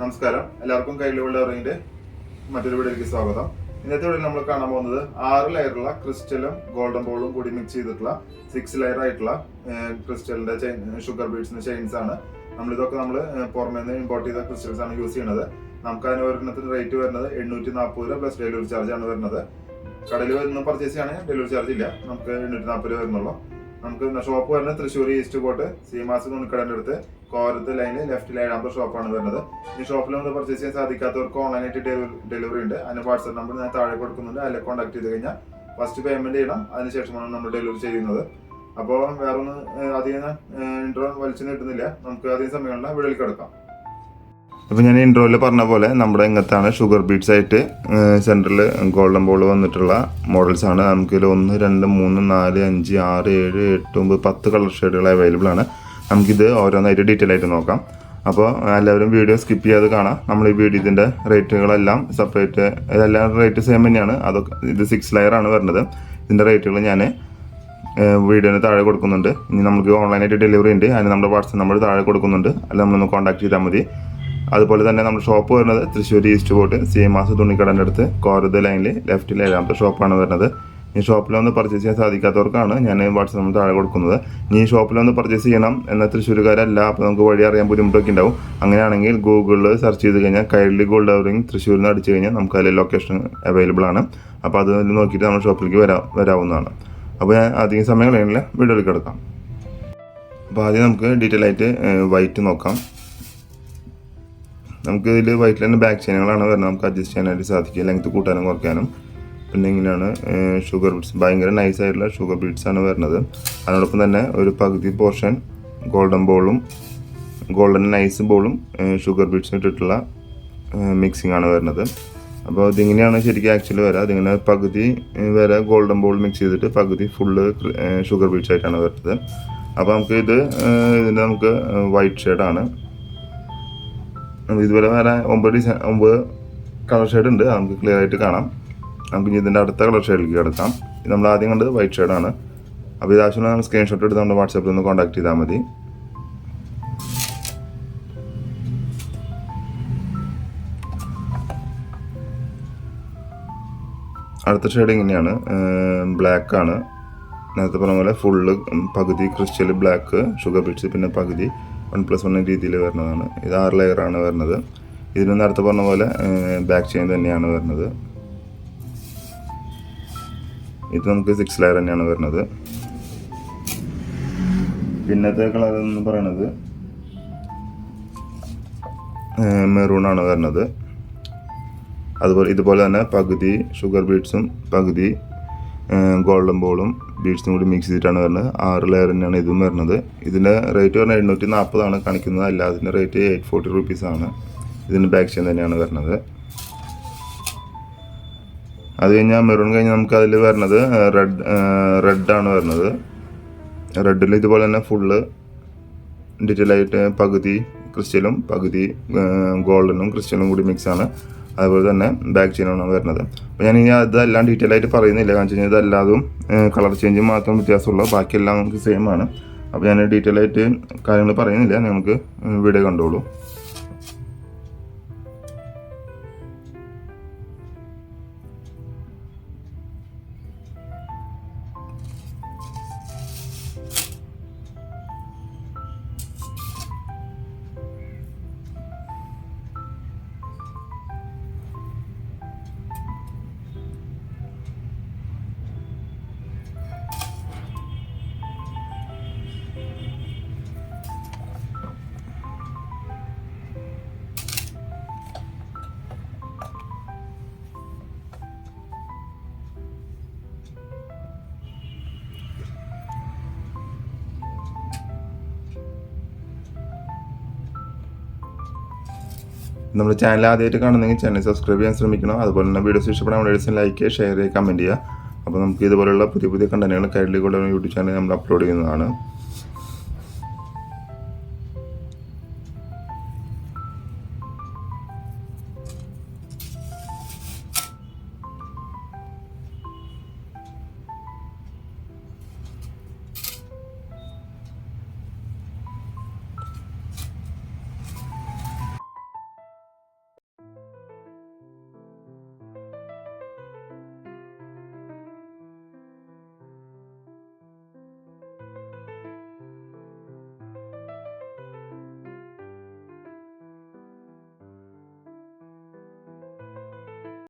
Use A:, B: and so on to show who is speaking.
A: നമസ്കാരം, എല്ലാവർക്കും കയ്യിലുള്ള അറിവിന്റെ മറ്റൊരു വീഡിയോയിലേക്ക് സ്വാഗതം. ഇന്നത്തെ വീഡിയോയിൽ നമ്മൾ കാണാൻ പോകുന്നത് 6 ലെയറുള്ള ക്രിസ്റ്റലും ഗോൾഡൻ ബോളും കൂടി മിക്സ് ചെയ്തിട്ടുള്ള 6 ലെയർ ആയിട്ടുള്ള ക്രിസ്റ്റലിന്റെ ഷുഗർ ബീഡ്സിന്റെ ചെയിൻസ് ആണ്. നമ്മളിതൊക്കെ പുറമേ നിന്ന് ഇമ്പോർട്ട് ചെയ്ത ക്രിസ്റ്റൽസ് ആണ് യൂസ് ചെയ്യുന്നത്. നമുക്ക് അതിന് ഒരെണ്ണത്തിന് റേറ്റ് വരുന്നത് 840 രൂപ പ്ലസ് ഡെലിവറി ചാർജ് ആണ് വരുന്നത്. കടയിൽ നിന്ന് പർച്ചേസ് ചെയ്യുകയാണെങ്കിൽ ഡെലിവറി ചാർജ് ഇല്ല, നമുക്ക് 840 രൂപ വരുന്നുള്ളൂ. നമുക്ക് തൃശ്ശൂർ ഈസ്റ്റ് കോട്ട് സീമാസ് തുണിക്കടന്റെ അടുത്ത് കോരത്ത് ലൈനിൽ ലെഫ്റ്റിൽ 7ാമത്തെ ഷോപ്പാണ് വരുന്നത്. ഈ ഷോപ്പിൽ നമ്മൾ പർച്ചേസ് ചെയ്യാൻ സാധിക്കാത്തവർക്ക് ഓൺലൈനായിട്ട് ഡെലിവറി ഉണ്ട്. അതിന് വാട്സ്ആപ്പ് നമ്പർ ഞാൻ താഴെ കൊടുക്കുന്നുണ്ട്. അതിൽ കോൺടാക്ട് ചെയ്ത് കഴിഞ്ഞാൽ ഫസ്റ്റ് പേയ്മെന്റ് ചെയ്യണം, അതിനുശേഷമാണ് നമ്മൾ ഡെലിവറി ചെയ്യുന്നത്. അപ്പോൾ വേറൊന്ന് അധികം ഇൻട്രോ വലിച്ചു നീട്ടുന്നില്ല, നമുക്ക് അധികം സമയമുള്ള വീഡിയോയിൽ കിടക്കാം. അപ്പോൾ ഞാൻ ഇൻട്രോയിൽ പറഞ്ഞ പോലെ നമ്മുടെ ഇങ്ങനത്താണ് ഷുഗർ ബീഡ്സ് ആയിട്ട് സെൻറ്ററിൽ ഗോൾഡൻ ബോൾ വന്നിട്ടുള്ള മോഡൽസ് ആണ്. നമുക്കിതിൽ 1, 2, 3, 4, 5, 6, 7, 8, 9, 10 കളർ ഷെയ്ഡുകൾ അവൈലബിൾ ആണ്. നമുക്കിത് ഓരോന്നായിട്ട് ഡീറ്റെയിൽ ആയിട്ട് നോക്കാം. അപ്പോൾ എല്ലാവരും വീഡിയോ സ്കിപ്പ് ചെയ്യാതെ കാണാം. നമ്മൾ ഈ ഇതിൻ്റെ റേറ്റുകളെല്ലാം സെപ്പറേറ്റ്, ഇതെല്ലാം റേറ്റ് സെയിം തന്നെയാണ്. അതൊക്കെ ഇത് 6 ലെയർ ആണ് വരുന്നത്. ഇതിൻ്റെ റേറ്റുകൾ ഞാൻ വീഡിയോന് താഴെ കൊടുക്കുന്നുണ്ട്. ഇനി നമുക്ക് ഓൺലൈനായിട്ട് ഡെലിവറി ഉണ്ട്, അതിന് നമ്മുടെ വാട്സ്ആപ്പ് നമ്പർ താഴെ കൊടുക്കുന്നുണ്ട്. അതിൽ നമ്മളൊന്ന് കോൺടാക്ട് ചെയ്താൽ മതി. അതുപോലെ തന്നെ നമ്മുടെ ഷോപ്പ് വരുന്നത് തൃശ്ശൂർ ഈസ്റ്റ് കോട്ട് സീമാസ് തുണിക്കടൻ്റെ അടുത്ത് കോരത്ത് ലൈനിൽ ലെഫ്റ്റിൽ 7ാമത്തെ ഷോപ്പാണ് വരുന്നത്. ഈ ഷോപ്പിലൊന്ന് പർച്ചേസ് ചെയ്യാൻ സാധിക്കാത്തവർക്കാണ് ഞാൻ വാട്സ്ആപ്പ് നമ്പർ താഴെ കൊടുക്കുന്നത്. ഈ ഷോപ്പിലൊന്ന് പർച്ചേസ് ചെയ്യണം എന്ന തൃശ്ശൂർക്കാരല്ല, അപ്പോൾ നമുക്ക് വഴി അറിയാൻ ബുദ്ധിമുട്ടൊക്കെ ഉണ്ടാവും. അങ്ങനെയാണെങ്കിൽ ഗൂഗിളിൽ സെർച്ച് ചെയ്ത് കഴിഞ്ഞാൽ കൈരളി ഗോൾഡ് എവറിങ് തൃശ്ശൂരിൽ നിന്ന് അടിച്ചു കഴിഞ്ഞാൽ നമുക്ക് അതിൽ ലൊക്കേഷൻ അവൈലബിൾ ആണ്. അപ്പോൾ അത് നോക്കിയിട്ട് നമ്മുടെ ഷോപ്പിലേക്ക് വരാവുന്നതാണ്. അപ്പോൾ ഞാൻ അധികം സമയം കളയുന്നില്ല, വീഡിയോയിൽ കിടക്കാം. അപ്പോൾ ആദ്യം നമുക്ക് ഡീറ്റെയിൽ ആയിട്ട് വൈറ്റ് നോക്കാം. നമുക്ക് ഇതിൽ വൈറ്റിൽ തന്നെ ബാക്ക് ചെയിനുകളാണ് വരുന്നത്. നമുക്ക് അഡ്ജസ്റ്റ് ചെയ്യാനായിട്ട് സാധിക്കും, ലെങ്ത് കൂട്ടാനും കുറയ്ക്കാനും. പിന്നെ ഇങ്ങനെയാണ് ഷുഗർ ബീഡ്സ്, ഭയങ്കര നൈസ് ആയിട്ടുള്ള ഷുഗർ ബീഡ്സ് ആണ് വരുന്നത്. അതിനോടൊപ്പം തന്നെ ഒരു പകുതി പോർഷൻ ഗോൾഡൻ ബോളും ഗോൾഡൻ നൈസ് ബോളും ഷുഗർ ബീഡ്സും ഇട്ടിട്ടുള്ള മിക്സിംഗ് ആണ് വരുന്നത്. അപ്പോൾ ഇതിങ്ങനെയാണ് ശരിക്കും ആക്ച്വലി വരിക. അതിങ്ങനെ പകുതി വരെ ഗോൾഡൻ ബോൾ മിക്സ് ചെയ്തിട്ട് പകുതി ഫുള്ള് ഷുഗർ ബീഡ്സ് ആയിട്ടാണ് വരുന്നത്. അപ്പോൾ ഇതിൻ്റെ നമുക്ക് വൈറ്റ് ഷെയ്ഡാണ്. ഇതുപോലെ വേറെ 9 കളർ ഷെയ്ഡ് ഉണ്ട്, നമുക്ക് ക്ലിയർ ആയിട്ട് കാണാം. നമുക്ക് ഇതിൻ്റെ അടുത്ത കളർ ഷെയ്ഡിലേക്ക് കിടക്കാം. ഇത് നമ്മൾ ആദ്യം കണ്ടത് വൈറ്റ് ഷെയ്ഡാണ്. അപ്പോൾ ഇത് ആവശ്യമുള്ള നമ്മൾ സ്ക്രീൻഷോട്ട് എടുത്ത് നമ്മുടെ വാട്സാപ്പിൽ ഒന്ന് കോൺടാക്ട് ചെയ്താൽ മതി. അടുത്ത ഷെയ്ഡ് ഇങ്ങനെയാണ്, ബ്ലാക്ക് ആണ്. നേരത്തെ പറഞ്ഞ പോലെ ഫുള്ള് പകുതി ക്രിസ്റ്റൽ ബ്ലാക്ക് ഷുഗർ ബീഡ്സ്, പിന്നെ പകുതി 1+1 രീതിയിൽ വരുന്നതാണ്. ഇത് 6 ലെയറാണ് വരുന്നത്. ഇതിന് നേരത്തെ പറഞ്ഞ പോലെ ബാക്ക് ചെയിൻ തന്നെയാണ് വരുന്നത്. ഇത് നമുക്ക് 6 ലെയർ തന്നെയാണ് വരുന്നത്. പിന്നത്തെ കളർ എന്ന് പറയുന്നത് മെറൂണാണ് വരുന്നത്. ഇതുപോലെ തന്നെ പകുതി ഷുഗർ ബീഡ്സും പകുതി ഗോൾഡൻ ബോളും ബീഡ്സും കൂടി മിക്സ് ചെയ്തിട്ടാണ് വരുന്നത്. 6 ലെയർ തന്നെയാണ് ഇതും വരുന്നത്. ഇതിൻ്റെ റേറ്റ് പറഞ്ഞാൽ 840 കാണിക്കുന്നത്, അല്ല അതിൻ്റെ റേറ്റ് 840 റുപ്പീസാണ്. ഇതിൻ്റെ ബാക്ക് ചെയിൻ തന്നെയാണ് വരുന്നത്. അത് കഴിഞ്ഞാൽ മെറൂൺ കഴിഞ്ഞാൽ നമുക്ക് അതിൽ വരുന്നത് റെഡാണ് വരുന്നത്. റെഡിൽ ഇതുപോലെ തന്നെ ഫുള്ള് ഡീറ്റെയിൽ ആയിട്ട് പകുതി ക്രിസ്റ്റലും പകുതി ഗോൾഡനും ക്രിസ്റ്റലും കൂടി മിക്സാണ്. അതുപോലെ തന്നെ ബാക്ക് ചെയിനാണ് വരുന്നത്. അപ്പോൾ ഞാൻ ഇനി അതെല്ലാം ഡീറ്റെയിൽ ആയിട്ട് പറയുന്നില്ല, കാരണം വെച്ച് കഴിഞ്ഞാൽ ഇതെല്ലാതും കളർ ചേഞ്ച് മാത്രം വ്യത്യാസമുള്ളൂ, ബാക്കിയെല്ലാം നമുക്ക് സെയിം ആണ്. അപ്പോൾ ഞാൻ ഡീറ്റെയിൽ ആയിട്ട് കാര്യങ്ങൾ പറയുന്നില്ല, നിങ്ങൾക്ക് വീഡിയോ കണ്ടോളൂ. നമ്മുടെ ചാനൽ ആദ്യമായിട്ട് കാണുന്നെങ്കിൽ ചാനൽ സബ്സ്ക്രൈബ് ചെയ്യാൻ ശ്രമിക്കണം. അതുപോലെ തന്നെ വീഡിയോസ് ഇഷ്ടപ്പെടാൻ വീഡിയോസിന് ലൈക്ക് ചെയ്യുക, ഷെയർ ചെയ്യുക, കമൻറ്റ് ചെയ്യുക. അപ്പോൾ നമുക്ക് ഇതുപോലുള്ള പുതിയ കണ്ടന്റുകൾ കൈരളി ഗോൾഡ് യൂട്യൂബ് ചാനൽ നമ്മൾ അപ്ലോഡ് ചെയ്യുന്നതാണ്.